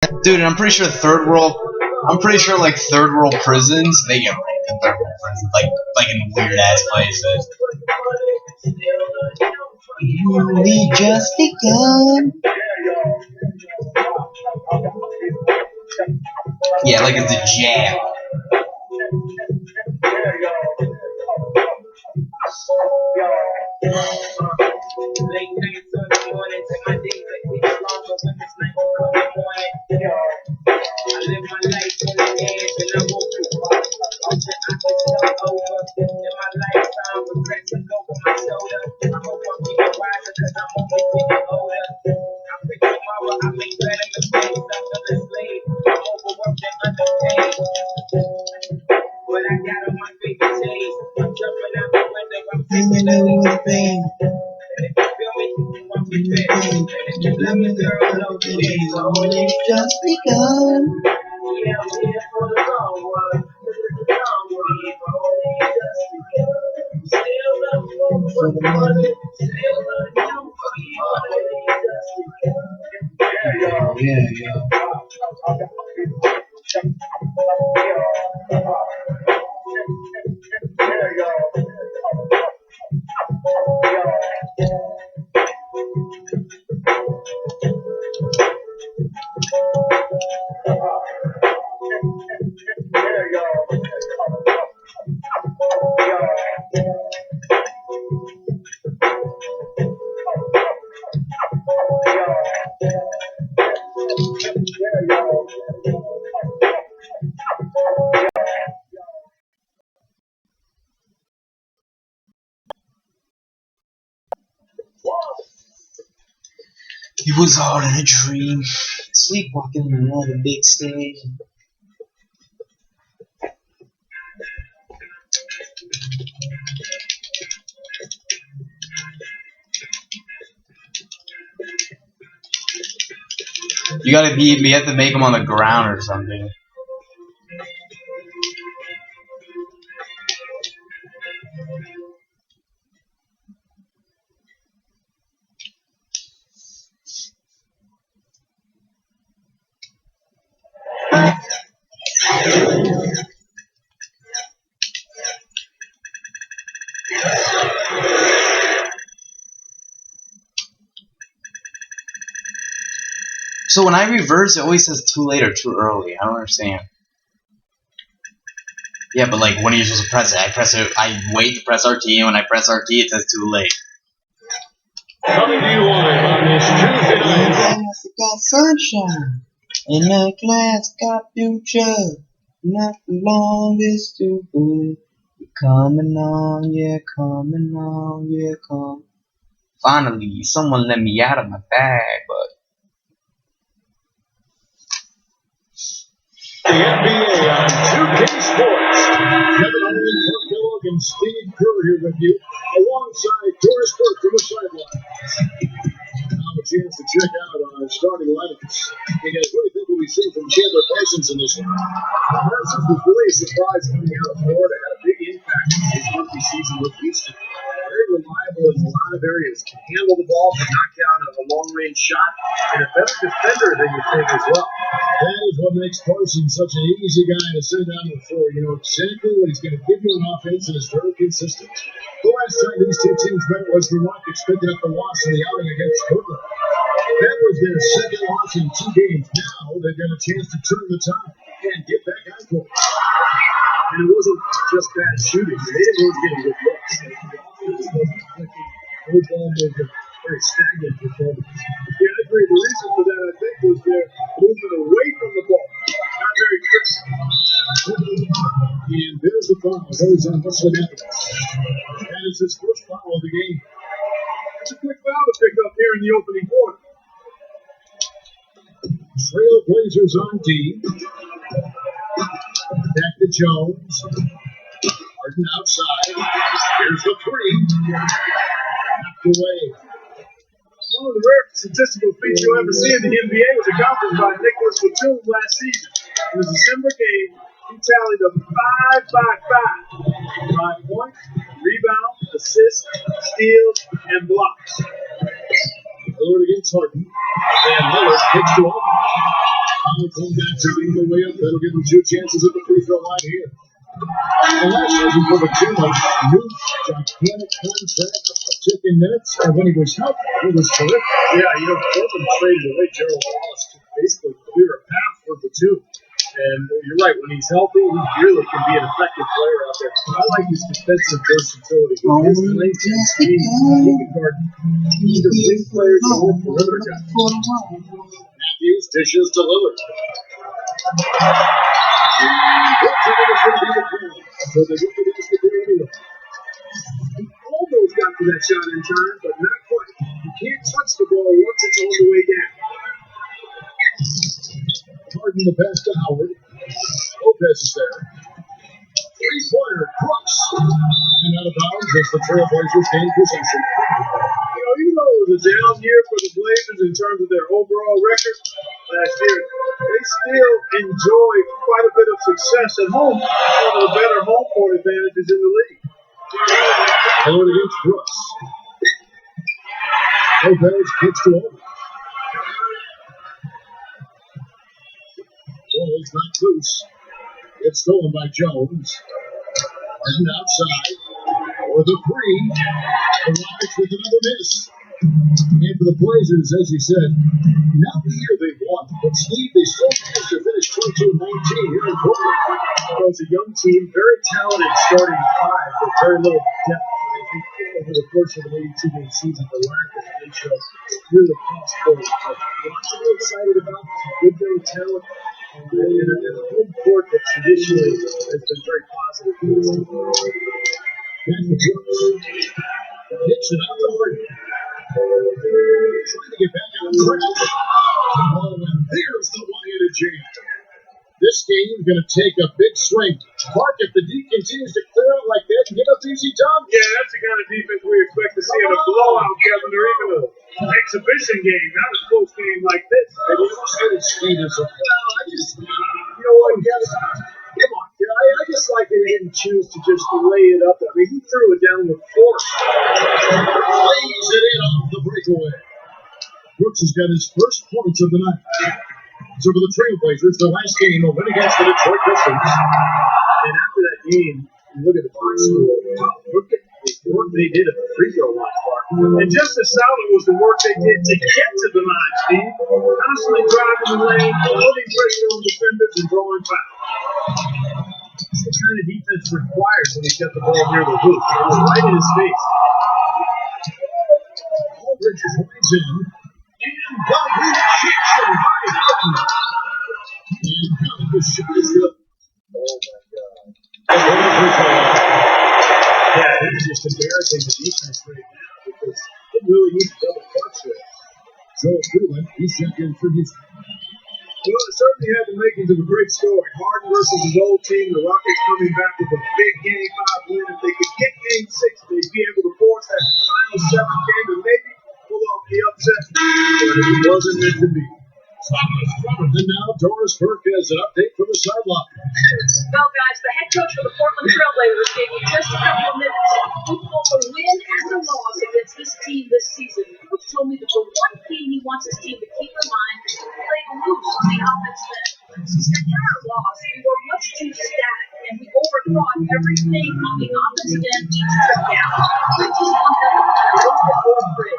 Dude, I'm pretty sure third world. I'm pretty sure like third world prisons they get raped in third world prisons, like in weird ass places. We just begun. Yeah, like it's a jam. Just begun. For the money. Yeah. It was all in a dream, sleepwalking on another big stage. You have to make them on the ground or something. So when I reverse, it always says too late or too early. I don't understand. Yeah, but like, when are you supposed to press it? I wait to press RT, and when I press RT, it says too late. Coming to you live on this Tuesday night. Got sunshine, and my class got future. Not the longest too good. You're coming on, yeah, coming on, yeah, come. Finally, someone let me out of my bag, but. The NBA on 2K Sports. Kevin Owens, Mark Kellogg, and Steve Kerr here with you, alongside Doris Burke from the sidelines. Now a chance to check out our starting lineups. And guys, what do you think we'll be seeing from Chandler Parsons in this one? Parsons was really a surprise coming out of Florida, had a big impact in his rookie season with Houston. Very reliable in a lot of areas. Can handle the ball, can knock down a long-range shot, and a better defender than you think as well. That is what makes Parsons such an easy guy to send down the floor. You know exactly what he's going to give you on offense and is very consistent. The last time these two teams met was the Rockets picking up the loss in the outing against Portland. That was their second loss in 2 games. Now they've got a chance to turn the tide and get back on court. And it wasn't just bad shooting. They didn't really get a good look. The offense wasn't clicking. No ball movement. Very stagnant performance. Yeah, I agree. The reason for that, I think, was their movement away from the ball. Not very crisp. And there's the foul. Goes on Wesley Matthews. And it's his first foul of the game. It's a quick foul to pick up here in the opening quarter. Trailblazers on D. Back to Jones. Harden outside. Here's the three. Knocked away. One of the rare statistical feats you'll ever see in the NBA was accomplished by Nicholas Batum last season. In the December game, he tallied a 5-by-5. 5 points, rebound, assist, steals, and blocks. Lillard against Harden. And Lillard kicks to Aldridge. Howard comes back to lead the way up. That'll give him 2 chances at the free throw line here. And last season for the team, a new gigantic contract, uptick in minutes, and when he was healthy, it was terrific. Yeah, Portland traded away Gerald Wallace to basically clear a path for the two. And you're right, when he's healthy, he really can be an effective player out there. I like his defensive versatility. With his length and speed, he can guard either wing players or perimeter guys. Matthews dishes to Lillard. So they get the distributor anyway. He almost got to that shot in time, but not quite. You can't touch the ball once it's on the way down. Harden the pass to Howard. Lopez is there. 3-pointer, Brooks. And out of bounds as the Trailblazers gain possession. Even though it was a down year for the Blazers in terms of their overall record last year, they still enjoyed quite a bit of success at home. One of the better home court advantages in the league. Howard against Brooks. Lopez kicks to over. Ball is not loose. It's stolen by Jones. Harden outside. For the three. The Rockets with another miss. And for the Blazers, as you said, not the year they won, but Steve, they still managed to finish 22-19 here in Portland. Well, it's a young team, very talented starting 5, but very little depth. I think over the course of an 82-game season, the lack of ratio really cost Portland. But lots to be excited about. Some good young talent. And a home court that traditionally has been very positive for this team. Back to Brooks. Hits it out to Harden. Trying to get back on track. Oh, and there's the one-handed jam. This game is going to take a big swing. Clark, if the D continues to clear out like that and give up easy time. Yeah, that's the kind of defense we expect to see in a blowout, Kevin, or even an exhibition game, not a close game like this. And you know what? Speed is a you know what, Kevin? Come on, I just like that he didn't choose to just lay it up. I mean, he threw it down the court. Lays it in off the breakaway. Brooks has got his first points of the night. So for the Trailblazers, the last game, a win against the Detroit Pistons. And after that game, you look at the box score. Look at the work they did at the free throw line, Clark. And just as solid was the work they did to get to the line, Steve. Constantly driving the lane, putting pressure on defenders, and drawing fouls. It's the kind of defense required when he got the ball near the hoop. It was right in his face. Aldridge is lines in. And the rejection by Harden. And the shot is good. Oh, my God. Yeah, it's just embarrassing the defense right now because they really need to double clutch there. Joel Coolan, he's checked in for Houston. Well, it certainly had the makings of a great story. Harden versus his old team, the Rockets coming back with a big Game 5 win. If they could get Game 6, they'd be able to force that final 7th game and maybe pull off the upset. But it wasn't meant to be. And now Doris Burke has an update from the sideline. Well, guys, the head coach for the Portland Trailblazers gave me just a couple of minutes. Both the win and the loss against this team this season. Coach told me that the one thing he wants his team to keep in mind is to play loose on the offense end. He said, in our loss, we were much too static, and we overthought everything on the offensive end each trip down. I just want them to play a little bit more free.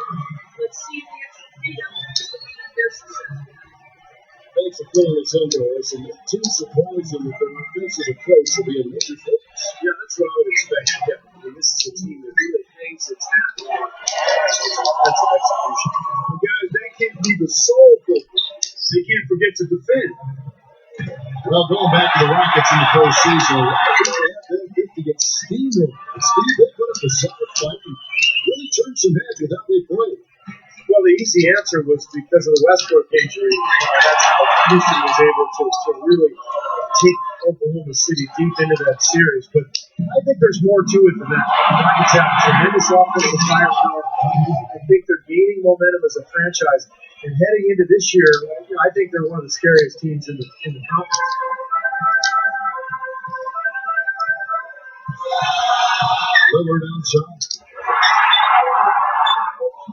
Let's see if the extra freedom is the key to their success. Thanks for filling us in, Doris. And the team supports and the offensive approach will be a major focus. Yeah, that's what I would expect. Yeah, I mean, this is a team that really hangs its hat on its offensive execution. But guys, that can't be the sole focus. They can't forget to defend. Well, going back to the Rockets in the postseason, they have to get steamrolled. Steve, they put up a solid fight and really turned some heads with how they played. Well, the easy answer was because of the Westbrook injury. That's how Houston was able to really take Oklahoma City deep into that series. But I think there's more to it than that. The Rockets have tremendous offensive firepower. I think they're gaining momentum as a franchise. And heading into this year, I think they're one of the scariest teams in the conference. Lillard outside.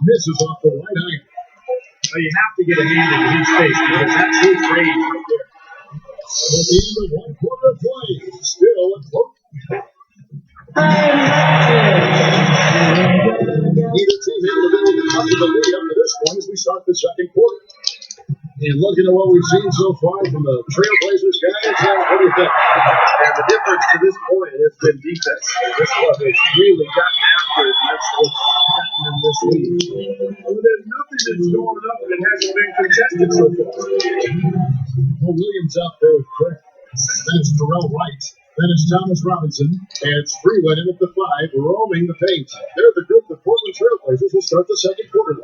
Misses off the right eye. Well, you have to get a hand in his face because that's his range. at the end of one quarter of play, still a close. Neither team able to build up to the lead up to this point as we start the second quarter. And looking at what we've seen so far from the Trailblazers guys, what do you think? And the difference to this point has been defense. This is what they've really gotten after it, and that's what's gotten them this week. Well, there's nothing that's going up that hasn't been contested so far. Well, Williams out there with Craig. That's Terrell Wright. Then it's Thomas Robinson. And it's Freeland in at the 5, roaming the paint. They're the group the Portland Trailblazers will start the second quarter.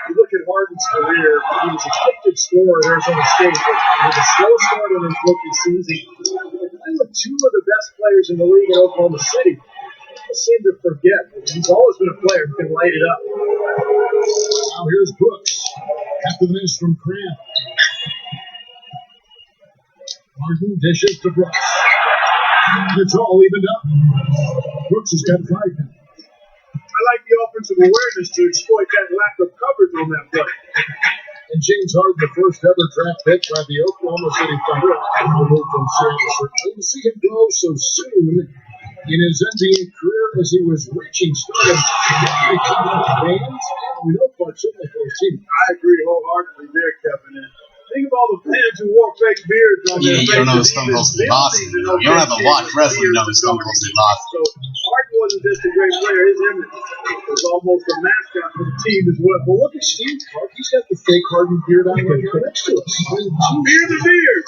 You look at Harden's career, he was a gifted scorer at Arizona State, but with a slow start in his rookie season, playing with two of the best players in the league in Oklahoma City, I seem to forget. He's always been a player who can light it up. Now here's Brooks. After the miss from Cram. Harden dishes to Brooks. And it's all evened up. Brooks has got 5 now. I like the offensive awareness to exploit that lack of coverage on that play. And James Harden, the first ever draft pick by the Oklahoma City Thunder, removed from Seattle. Certainly to see him go so soon in his NBA career as he was reaching stardom. Fans, we know Clark certainly for his team. I agree wholeheartedly there, Kevin. And think of all the fans who wore fake beards on their faces. You don't know Stone Cold Steve Austin. You don't have to watch wrestling to know Stone Cold Steve Austin. So Harden wasn't just a great player. His image was almost a mascot for the team as well. But look at Steve Clark. He's got the fake Harden beard on right next to us. Beard the beard.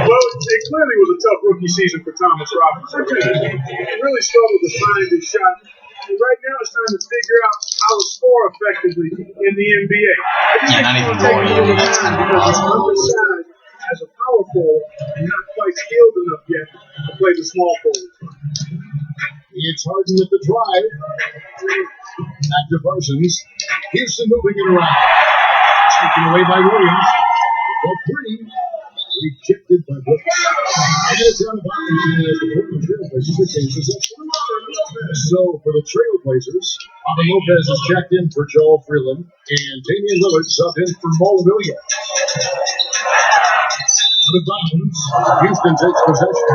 Well, it clearly was a tough rookie season for Thomas Robinson. He really struggled to find his shot. And right now it's time to figure out how to score effectively in the NBA. Yeah, not even more. That's kind of impossible. As a power forward and not quite skilled enough yet to play the small forward. It's Harden with the drive. Back to Parsons. Houston moving it around. Taken away by Williams. For 3. Rejected by Brooks. And it's out of bounds as the Portland Trailblazers retain possession. So for the Trailblazers, Robin Lopez is checked in for Joel Freeland. And Damian Lillard subbed in for Mo Williams. Out of bounds. Houston takes possession.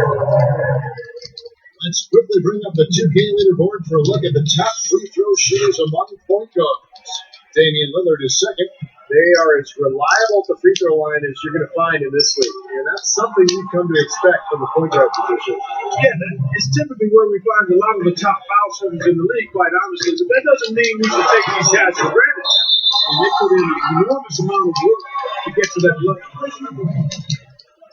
Let's quickly bring up the 2K leaderboard for a look at the top free throw shooters among point guards. Damian Lillard is second. They are as reliable at the free throw line as you're going to find in this league. And that's something you've come to expect from the point guard position. Yeah, that is typically where we find a lot of the top foul shooters in the league, quite honestly. But that doesn't mean we should take these guys for granted. And they put in an enormous amount of work to get to that level.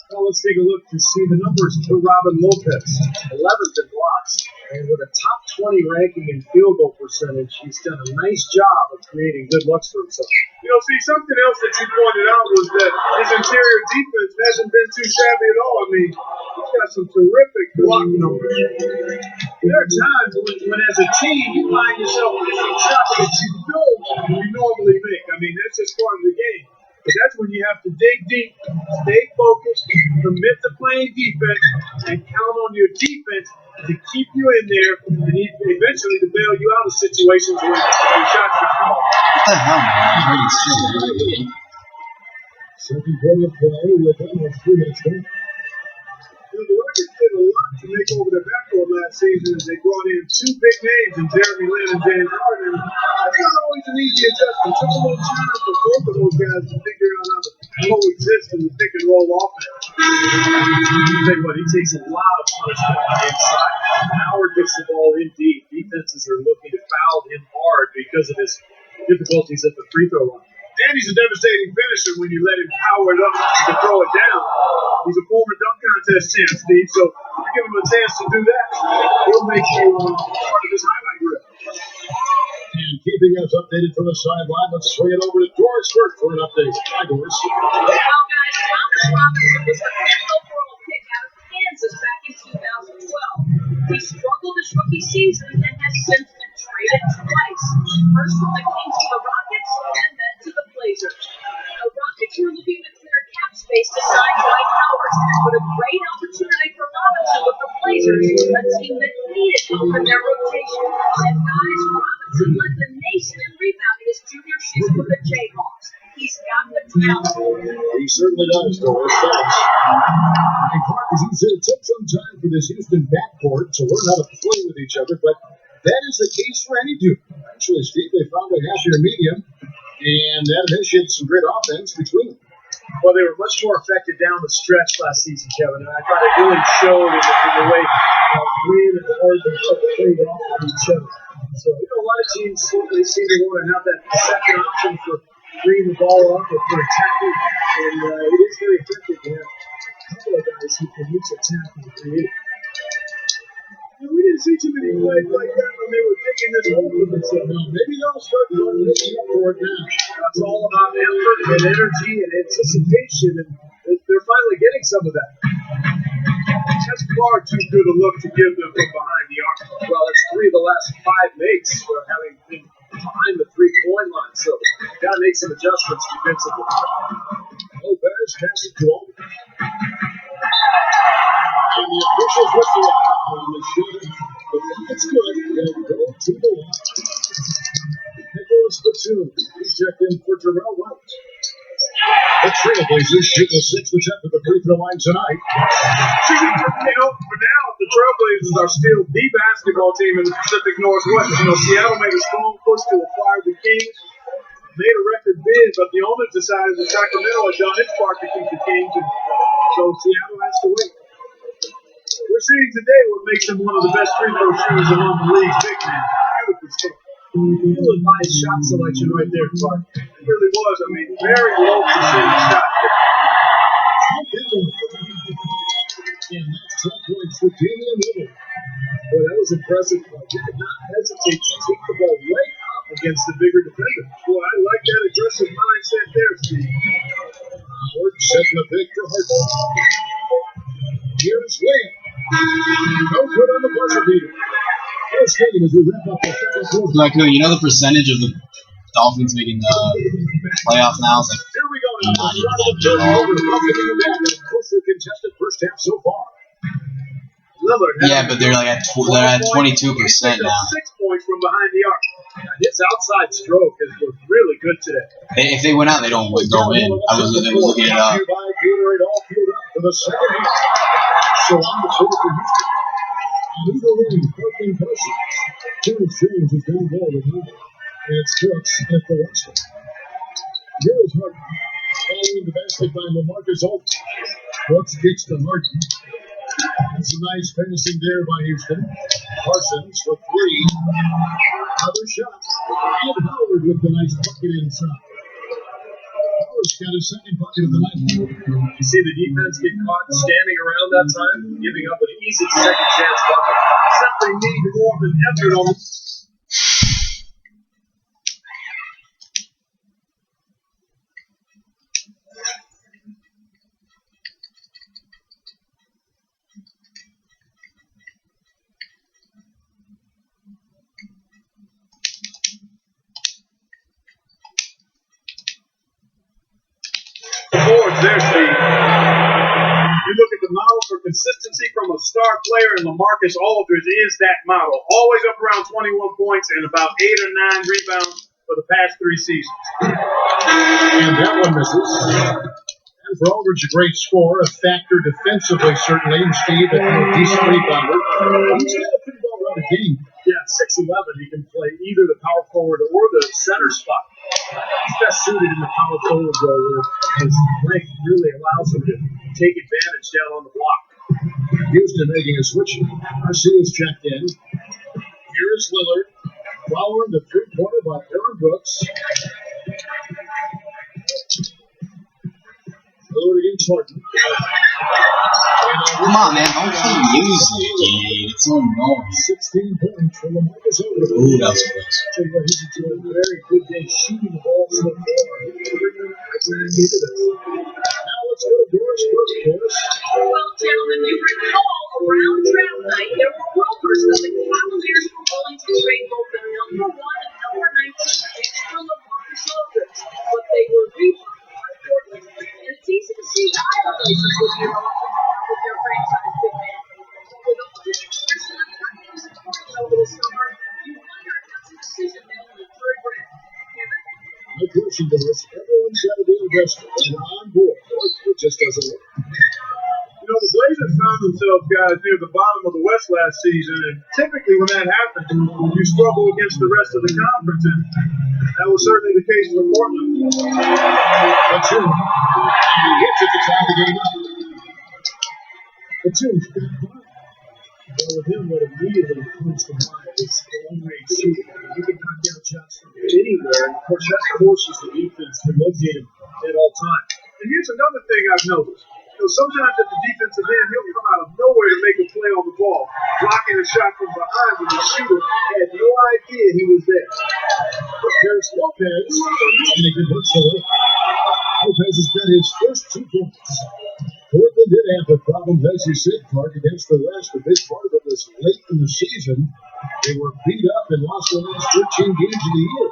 Well, let's take a look to see the numbers for Robin Lopez. 11th in blocks. And with a top 20 ranking in field goal percentage, he's done a nice job of creating good looks for himself. You know, see, something else that you pointed out was that his interior defense hasn't been too shabby at all. I mean, he's got some terrific block numbers. There are times when as a team, you find yourself missing shots that you don't normally make. I mean, that's just part of the game. But that's when you have to dig deep, stay focused, commit to playing defense, and count on your defense to keep you in there and eventually to bail you out of situations when your shots are called. What the hell, man? Are you serious? Second quarter of play with almost 3 minutes left. The Rockets did a lot to make over their backcourt last season as they brought in 2 big names in Jeremy Lin and James Harden. That's not always an easy adjustment. It took a little time for both of those guys to figure out how to coexist in the pick and roll offense. I'll tell you what, he takes a lot of punishment on the inside. Howard gets the ball in deep. Defenses are looking to foul him hard because of his difficulties at the free throw line. And he's a devastating finisher when you let him power it up to throw it down. He's a former dunk contest champ, Steve, so if you give him a chance to do that, he'll make you part of his highlight reel. And keeping us updated from the sideline, let's swing it over to Doris Burke for an update. Hi, Doris. Well, guys, Thomas Robinson was the 5th overall pick out of Kansas back in 2012. He struggled his rookie season and has since been traded twice. First from the Kings to the Rockets, and then to the Blazers. The Rockets were looking to clear cap space to sign Dwight Howard, but a great opportunity for Robinson with the Blazers, a team that needed help in their rotation. And guys, Robinson led the nation in rebounding his junior season with the Jayhawks. He's got He certainly does, Doris. And Clark, as you said, it took some time for this Houston backcourt to learn how to play with each other, but that is the case for any team. Actually, Steve, they found a happier medium, and that initiated some great offense between them. Well, they were much more effective down the stretch last season, Kevin, and I thought it really showed in the way Green and Harden played off of each other. So, a lot of teams, they seem to want to have that second option for bringing the ball up or for attacking, and it is very effective to have a couple of guys who can reach attack and create. And we didn't see too many plays like that when they were taking this home from themselves. Maybe they'll start going for it now. It's all about effort and energy and anticipation, and they're finally getting some of that. That's far too good a look to give them from behind the arc. Well, it's 3 of the last 5 makes for having been behind the 3-point line, so got to make some adjustments defensively. Lopez has it to Aldridge. And the officials whistle a foul on the shot. But if it's good, they'll go to the line. Nicholas Batum, he's checked in for Terrell White. The Trailblazers shoot the 6th attempt at the free throw line tonight. For now, the Trailblazers are still the basketball team in the Pacific Northwest. Seattle made a strong push to acquire the Kings, made a record bid, but the owners decided that Sacramento had done its part to keep the Kings, and so Seattle has to wait. We're seeing today what makes him one of the best free throw shooters among the league's big men. Beautiful stuff. It was my shot selection right there, Clark. It really was. I mean, very low percentage shot. And that's 12 points for Damian Lillard. Boy, that was impressive. He did not hesitate to take the ball right up against the bigger defender. Boy, I like that aggressive mindset there, Steve. Howard setting the pick for Harden. Here's Wade. No good on the buzzer beater. First game as we wrap up the second quarter. Like, the percentage of the Dolphins making the playoffs now is like Here we go now. not The even start of the that third good. quarter. Buccaneers back in a closely contested first half so far. Lillard. Yeah, but they're like they're at 22% now. 6 points from behind the arc. His outside stroke has looked really good today. If they went out, they don't go in. I was looking it up. Gatorade all fueled up for the second half. So on the court for Houston. Neither lane, Parking Parsons. Terrence Jones is down ball with Howard. And it's Brooks at the rest. Here is Harden. Following the basket by LaMarcus Aldridge. Brooks gets to Harden. That's a nice finishing there by Houston. Parsons for 3. Another shot. And Howard with the nice bucket inside. Howard's got his second bucket of the night. You see the defense get caught standing around that time, giving up an easy second chance bucket. Simply need more of an effort on the boards there, Steve. You look at the model for consistency from a star player, and LaMarcus Aldridge is that model. Always up around 21 points and about 8 or 9 rebounds for the past 3 seasons. And that one misses. And for Aldridge, a great scorer, a factor defensively, certainly. And Steve, a decent rebounder. He's got a pretty well-rounded game. Yeah, 6'11", he can play either the power forward or the center spot. He's best suited in the power forward role where his length really allows him to take advantage down on the block. Houston making a switch. Garcia's checked in. Here's Lillard. Following the three-pointer by Aaron Brooks. Lillard against Harden. Come on, man. Don't keep using it, dude. It's so annoying. 16 points from LaMarcus Aldridge. Ooh, that was close. Tell you what, he's enjoying a very good day shooting the ball so far. He's bringing it back into this. Now let's go to Doris first, Doris. Well, gentlemen, you recall around draft night, there were rumors that the Cavaliers were willing to trade both the number 1 and number 19 picks for LaMarcus Aldridge, but they were refunded by Portland. And it's easy to see why the Blazers would be reluctant to part with their franchise big man. With all this expression of confidence and support over the summer, you wonder if that's a decision they'll make for a grant. Kevin? No question, Doris. Everyone Someone's got to be invested. And on board. It just doesn't work. You know, the Blazers found themselves, guys, near the bottom of the West last season, and typically when that happens, you struggle against the rest of the conference, and that was certainly the case for Portland. Batum. He hits at the top of the game. Batum. Well, with him, what immediately comes to mind is the long-range shooting. He can knock down shots from anywhere, and of course, that forces the defense to locate him at all times. And here's another thing I've noticed. You know, sometimes at the defensive end, he'll come out of nowhere to make a play on the ball, blocking a shot from behind when the shooter had no idea he was there. Here's Lopez, and he can work so well. Lopez has got his first 2 points. Portland did have the problems, as you said, Clark, against the West. A big part of it was late in the season. They were beat up and lost the last 13 games of the year.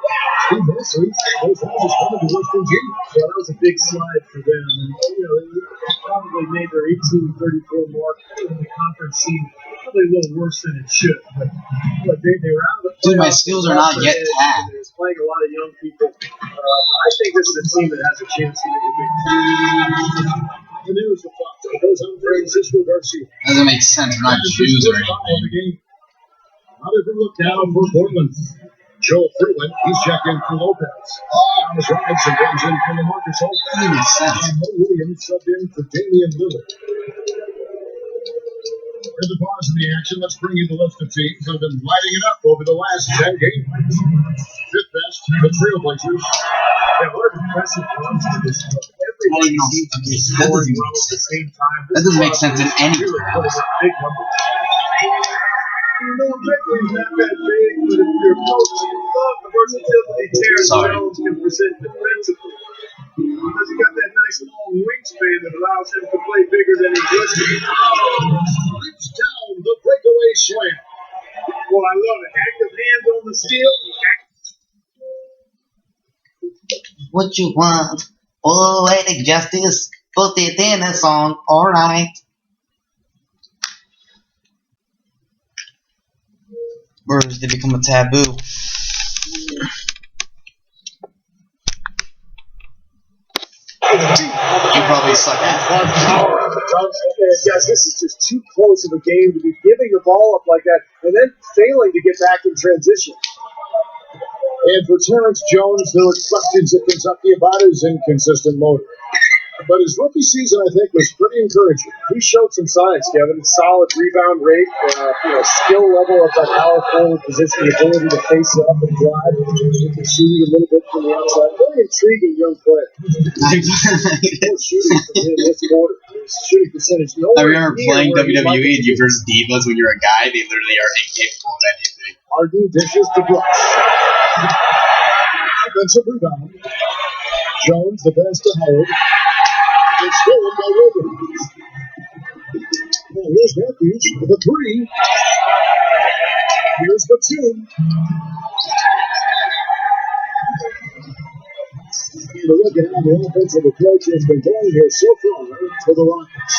Steve Messley, those guys coming to West Virginia. So that was a big slide for them. And, you know, they probably made their 18-34 mark in the conference scene probably a little worse than it should. But they were out of the Dude, my playoffs. skills are not yet tagged. They was playing a lot of young people. I think this is a team that has a chance to make a big team. And there's the foul. It goes on Francisco Garcia. Doesn't make sense. We're not Jews or anything. Another look down for Portland. Joel Freeland, he's checked in for Lopez. Thomas Robinson comes in for LaMarcus Holt. Doesn't make sense. And Mo Williams subbed in for Damian Lillard. There's a pause in the action. Let's bring you the list of teams that have been lighting it up over the last 10 games. Fifth best, the Trailblazers. Yeah, what an impressive runs to this club. Everybody seems to be scoring well at the same time. That doesn't make sense in any Really putting up big numbers. You know, Beckley's not that big, but if you're coaching, you love the versatility Terrence Jones can present defensively. Because he got that nice long wingspan that allows him to play bigger than he used to. Rips down the breakaway slam. Well, I love it. Active hands on the steal. What you want? Poetic justice. Put it in a song. Alright. Words, they become a taboo. You probably suck at Guys, this is just too close of a game to be giving the ball up like that and then failing to get back in transition. And for Terrence Jones, there were questions at Kentucky about his inconsistent motor. But his rookie season, I think, was pretty encouraging. He showed some signs, Kevin. Solid rebound rate, skill level at that power forward position, the ability to face it up and drive, shooting a little bit from the outside. Very intriguing young player. More shooting from him this quarter. His shooting percentage. I remember playing WWE and you versus Divas when you're a guy. They literally are incapable of anything. Harden dishes to Brooks. Offensive rebound. Jones, the best to Howard. It's stolen by Williams. Well, here's Matthews with a 3. Here's the 2. The look at how the offensive approach has been going here so far for the Rockets.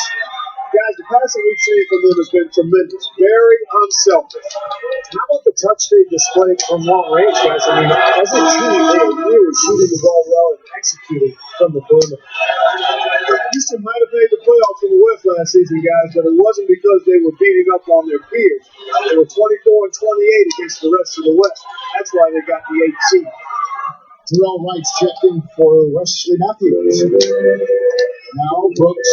Guys, the passing we've seen from them has been tremendous. Very unselfish. How about the touch they displayed from long range, guys? I mean, as a team, they are really shooting the ball well and executing from the perimeter. Houston might have made the playoffs in the West last season, guys, but it wasn't because they were beating up on their peers. They were 24-28 against the rest of the West. That's why they got the 8th seed. Terrell Wright's checked in for Wesley Matthews. Now Brooks.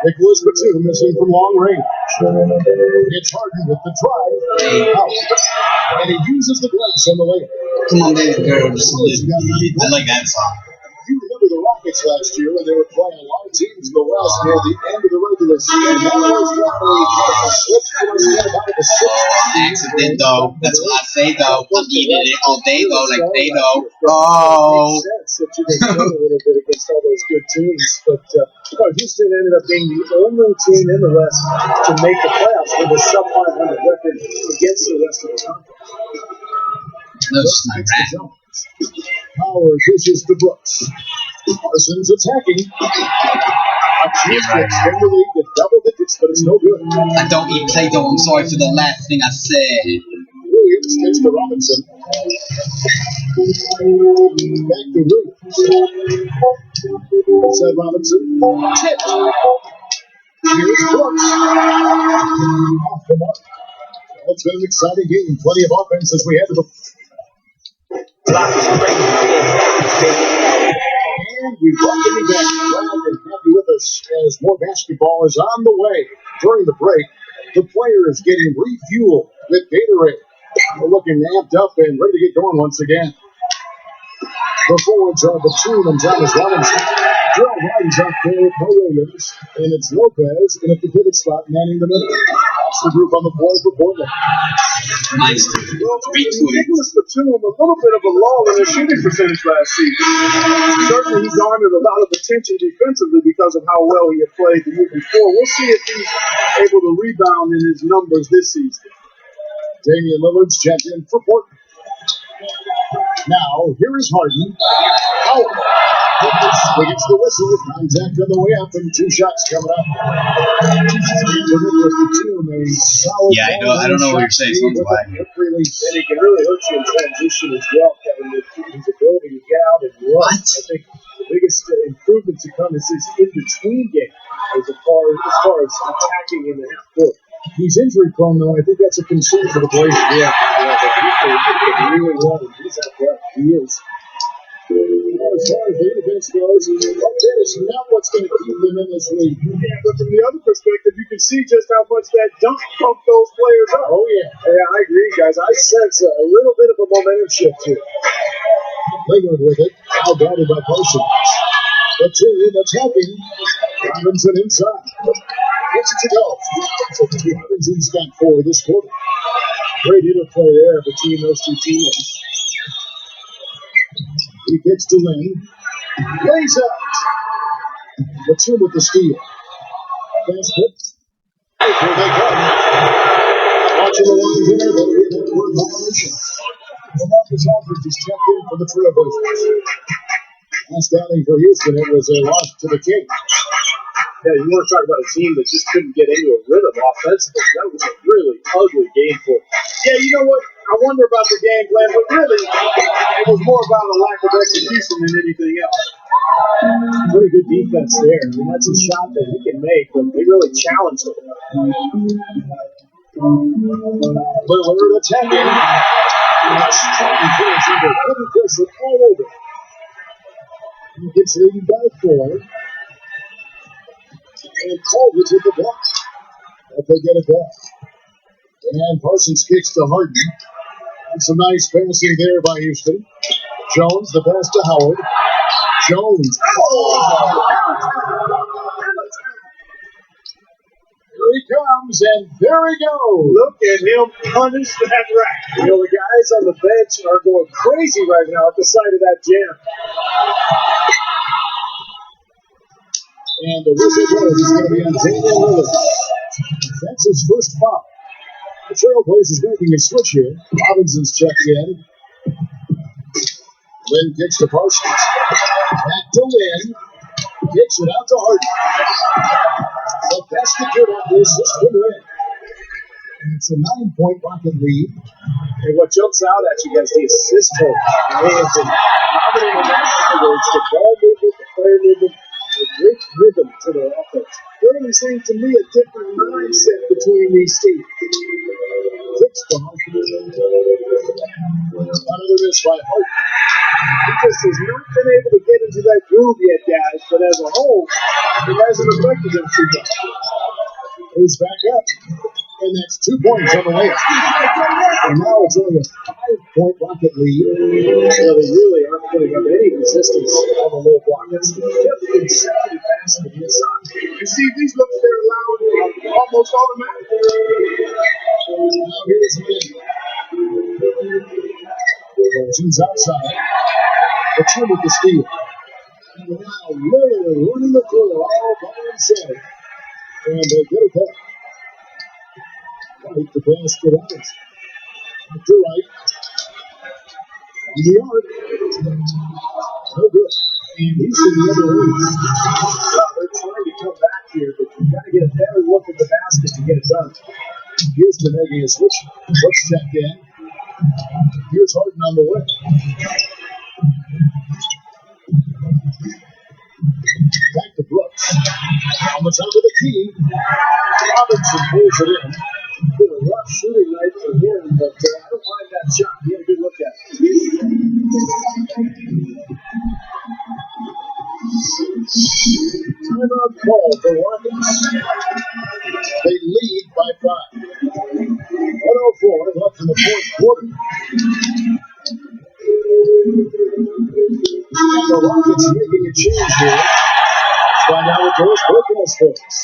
Nicholas Batum missing from long range. It's Harden with the drive. Out. And he uses the glass on the layup. Come on, baby girl. I like that song. You remember the Rockets last year when they were playing a lot of teams in the West near the end of the regular season. That was Accident though. That's what I say though. I needed it all day though, like they though. Oh. Makes sense that you did a little bit against all those good teams, but Houston ended up being the only team in the West to make the playoffs with a sub-500 record against the rest of the conference. No, it's not right. Howard dishes to Brooks. Parsons attacking. Chiefs extend the lead to double digits, but it's no good. I don't eat Play-Doh. I'm sorry for the last thing I said. Williams gets to Robinson. Back to Williams. Inside Robinson. Tip. Here's Brooks. Off the mark. Well, it's been an exciting game. Plenty of offense as we head to the. And we welcome you back. Glad and happy with us as more basketball is on the way. During the break, the players getting refueled with Gatorade. We're looking amped up and ready to get going once again. The forwards are Batum and Thomas Robinson. Joe White's up there with Mo Williams, and it's Lopez in at the pivot spot, manning the middle. That's the group on the floor for Portland. Nice. Well, Nicholas Batum, a little bit of a lull in his shooting percentage last season. Certainly, he garnered a lot of attention defensively because of how well he had played the year before. We'll see if he's able to rebound in his numbers this season. Damian Lillard's checked in for Portland. Now, here is Harden. Howard. He gets the whistle. Contact on the way up, and 2 shots coming up. Yeah, I don't know what you're saying. Someone's lying. And he can really hurt you in transition as well, Kevin, with his ability to get out and run. What? I think the biggest improvement to come is his in-between game as far as attacking in the half court. He's injury prone, though. I think that's a concern for the Blazers. Yeah, but he can really run. He's athletic. He is. As far as the defense goes, that is not what's going to keep them in this league. Yeah, but from the other perspective, you can see just how much that dunk pumped those players up. Oh, yeah. Yeah, I agree, guys. I sense a little bit of a momentum shift here. Lillard with it. Now guarded by Parsons. The 2 attacking. Robinson inside. Gets it to go. Robinson's got 4 this quarter. Great interplay there between those 2 teammates. He gets to Lane. Lays out. The 2 with the steal. Fast hits. Here they come. Watching the line here. They'll get that word combination. Marcus Aldridge is checked in for the Trailblazers. Last outing for Houston, it was a loss to the Kings. Yeah, you want to talk about a team that just couldn't get into a rhythm offensively. That was a really ugly game for them. Yeah, you know what? I wonder about the game plan, but really, it was more about a lack of execution than anything else. Pretty good defense there. I mean, that's a shot that he can make, but they really challenged him. Lillard attacking. Strong finish under heavy pressure all over. He gets leading by 4. And Culver's at the block. If they get it back. And Parsons kicks to Harden. And some nice passing there by Houston. Jones, the pass to Howard. Jones. Here he comes, and there he goes. Look at him punish that rack. You know, the guys on the bench are going crazy right now at the sight of that jam. And the whistle blows is going to be on Damian Lillard. That's his first foul. The Trailblazers making a switch here. Robinson's checked in. Lynn kicks to Parsons. Back to Lynn. Kicks it out to Harden. The best to get at this is to win. And it's a 9-point Rocket lead. And what jumps out at you guys, the assist total. They have been dominating that side. It's the ball movement, the player movement, a great rhythm to their offense. Really seems to me a different mindset between these teams. Kicks to Harden. Another miss by Harden. He just has not been able to get into that groove yet, guys. But as a whole, it hasn't affected them too much. He's back up. And that's 2 points on the way. And now it's only a 5-point Rocket lead. Well, they really aren't putting up any resistance on the low block. That's just consecutive passing inside. You see these looks they're allowing almost automatically. Now here's Lynn. She's outside. The 2 with the steal. And now Lillard running the floor all by himself. And they get it back. Right to pass to Rice. To right. In the arc. No good. And he's in the other way. Well, they're trying to come back here, but you've got to get a better look at the basket to get it done. Houston making a switch. Brooks checked in. Here's Harden on the way. Back to Brooks. On the top of the key. Robinson pulls it in. Been a rough shooting night for him, but I don't mind that shot. He had a good look at it. Timeout call for Rockets. They lead by 5. 1:04 left in the fourth quarter. And the Rockets making a change here. Let's find out what Doris Burke has for us.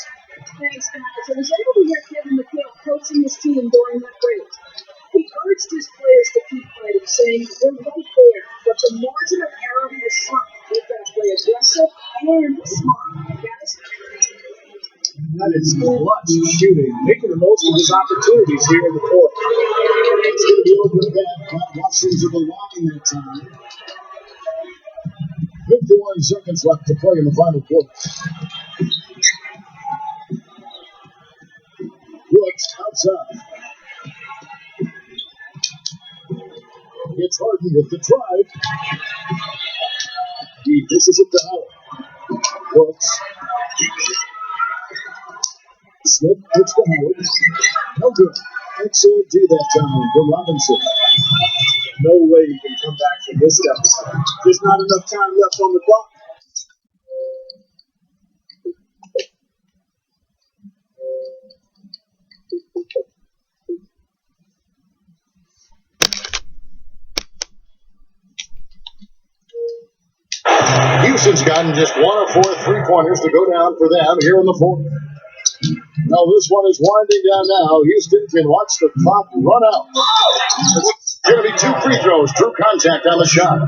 Thanks, guys. I was able to hear Kevin McHale coaching his team during that break. He urged his players to keep fighting, saying, "We're right there, but the margin of error has shrunk. We've got to play aggressive and smart." Guys? That is clutch shooting, making the most of his opportunities here in the fourth. It's going to be over the back. Got Watson's of the line that time. 51 seconds left to play in the final quarter. Brooks outside. It's Harden with the drive. He dishes it to Howard. Brooks. Smith hits to Howard. No good. Excellent D that time for Robinson. No way you can come back from this deficit. There's not enough time left on the clock. Houston's gotten just 1 of 4 3-pointers to go down for them here in the fourth. Now this one is winding down now. Houston can watch the clock run out. It's going to be 2 free throws. True contact on the shot.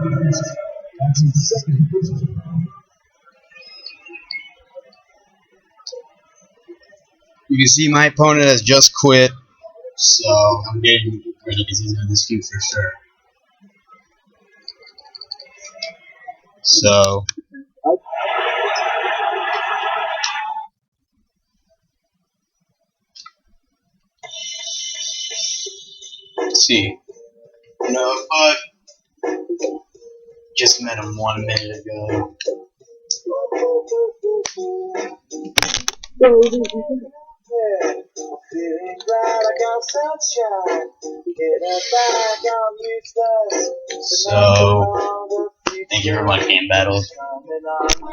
You can see my opponent has just quit, so I'm getting ready because he's going to dispute for sure. So, let's see. No, but just met him 1 minute ago. Feeling glad I got sunshine. Get a bag, I'm useless. So, thank you for my game battles.